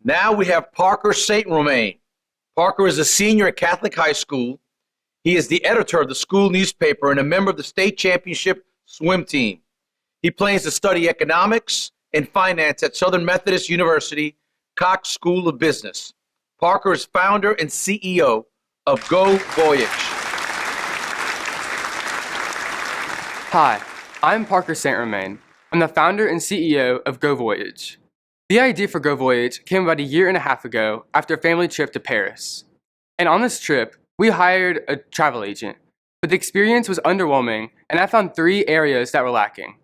Now we have Parker St. Romain. Parker is a senior at Catholic High School. He is the editor of the school newspaper and a member of the state championship swim team. He plans to study economics and finance at Southern Methodist University, Cox School of Business. Parker is founder and CEO of GoVoyage. Hi, I'm Parker St. Romain. I'm the founder and CEO of GoVoyage. The idea for GoVoyage came about a year and a half ago after a family trip to Paris. And on this trip, we hired a travel agent, but the experience was underwhelming, and I found 3 areas that were lacking.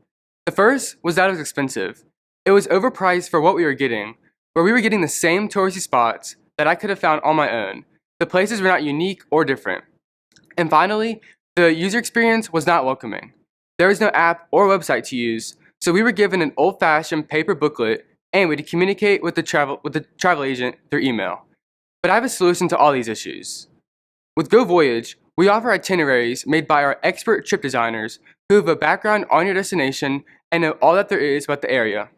The first was that it was expensive. It was overpriced for what we were getting, where we were getting the same touristy spots that I could have found on my own. The places were not unique or different. And finally, the user experience was not welcoming. There was no app or website to use, so we were given an old-fashioned paper booklet and we had to communicate with the travel agent through email. But I have a solution to all these issues. With GoVoyage, we offer itineraries made by our expert trip designers who have a background on your destination and know all that there is about the area.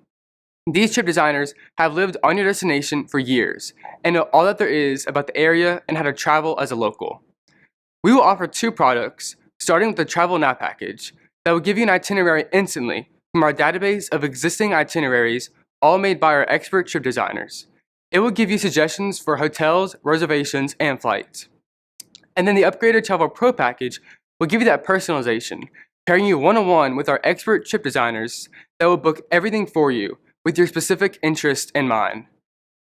These trip designers have lived on your destination for years and know all that there is about the area and how to travel as a local. We will offer 2 products, starting with the Travel Now package, that will give you an itinerary instantly from our database of existing itineraries, all made by our expert trip designers. It will give you suggestions for hotels, reservations, and flights. And then the upgraded Travel Pro package will give you that personalization, pairing you one-on-one with our expert trip designers that will book everything for you with your specific interest in mind.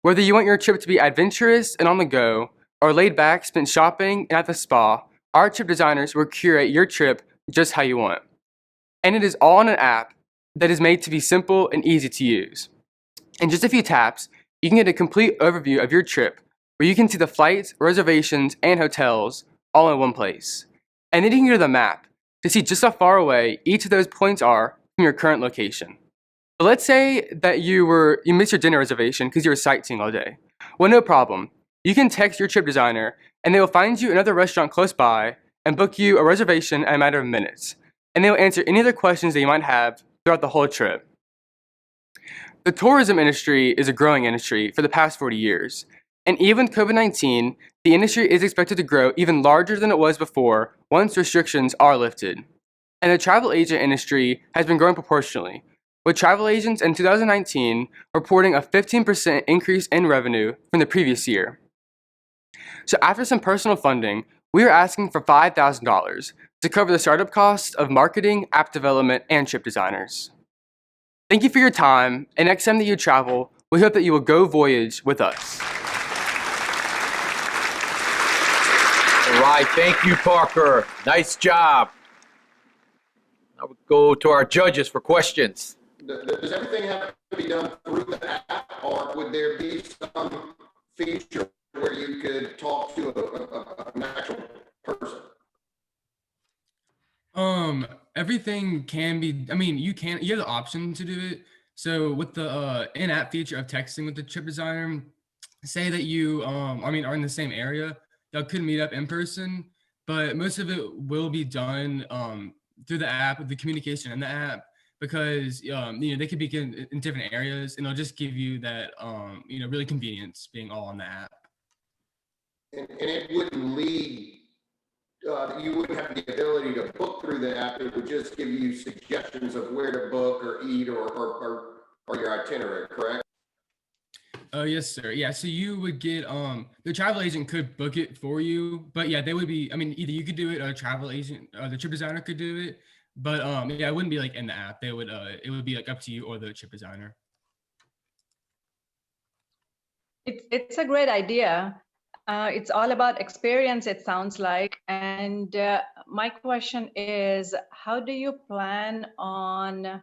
Whether you want your trip to be adventurous and on the go, or laid back, spent shopping and at the spa, our trip designers will curate your trip just how you want. And it is all on an app that is made to be simple and easy to use. In just a few taps, you can get a complete overview of your trip, where you can see the flights, reservations, and hotels all in one place. And then you can go to the map to see just how far away each of those points are from your current location. But let's say that you missed your dinner reservation because you were sightseeing all day. Well, no problem. You can text your trip designer and they will find you another restaurant close by and book you a reservation in a matter of minutes. And they will answer any other questions that you might have throughout the whole trip. The tourism industry is a growing industry for the past 40 years. And even with COVID-19, the industry is expected to grow even larger than it was before once restrictions are lifted. And the travel agent industry has been growing proportionally, with travel agents in 2019 reporting a 15% increase in revenue from the previous year. So after some personal funding, we are asking for $5,000 to cover the startup costs of marketing, app development, and trip designers. Thank you for your time, and next time that you travel, we hope that you will go voyage with us. All right, thank you, Parker. Nice job. Now we go to our judges for questions. Does everything have to be done through the app, or would there be some feature where you could talk to an actual person? Everything can be, you have the option to do it. So with the in-app feature of texting with the trip designer, say that you, are in the same area, y'all could meet up in person, but most of it will be done through the app, the communication in the app, because they could be in different areas, and it'll just give you that really convenience being all on the app. And it wouldn't lead. You wouldn't have the ability to book through the app. It would just give you suggestions of where to book or eat or your itinerary, correct? Oh, yes, sir. Yeah, so you would get, the travel agent could book it for you, but yeah, they would be, either you could do it or a travel agent, or the trip designer could do it, but it wouldn't be like in the app. It would be like up to you or the trip designer. It's a great idea. It's all about experience, it sounds like. And my question is, how do you plan on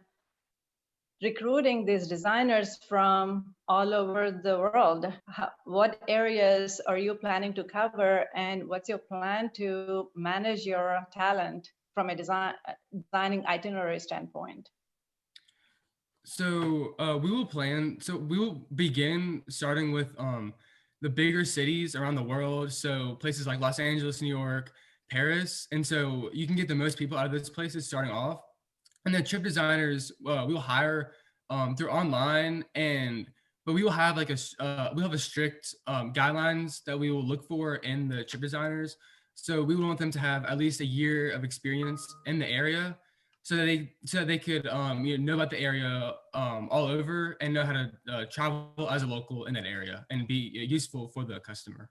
recruiting these designers from all over the world? What areas are you planning to cover, and what's your plan to manage your talent from a designing itinerary standpoint? So we will begin starting with the bigger cities around the world. So places like Los Angeles, New York, Paris. And so you can get the most people out of those places starting off. And then trip designers, we'll hire through online, and but we will have like we have a strict guidelines that we will look for in the chip designers. So we want them to have at least a year of experience in the area, so they could know about the area all over and know how to travel as a local in that area and be useful for the customer.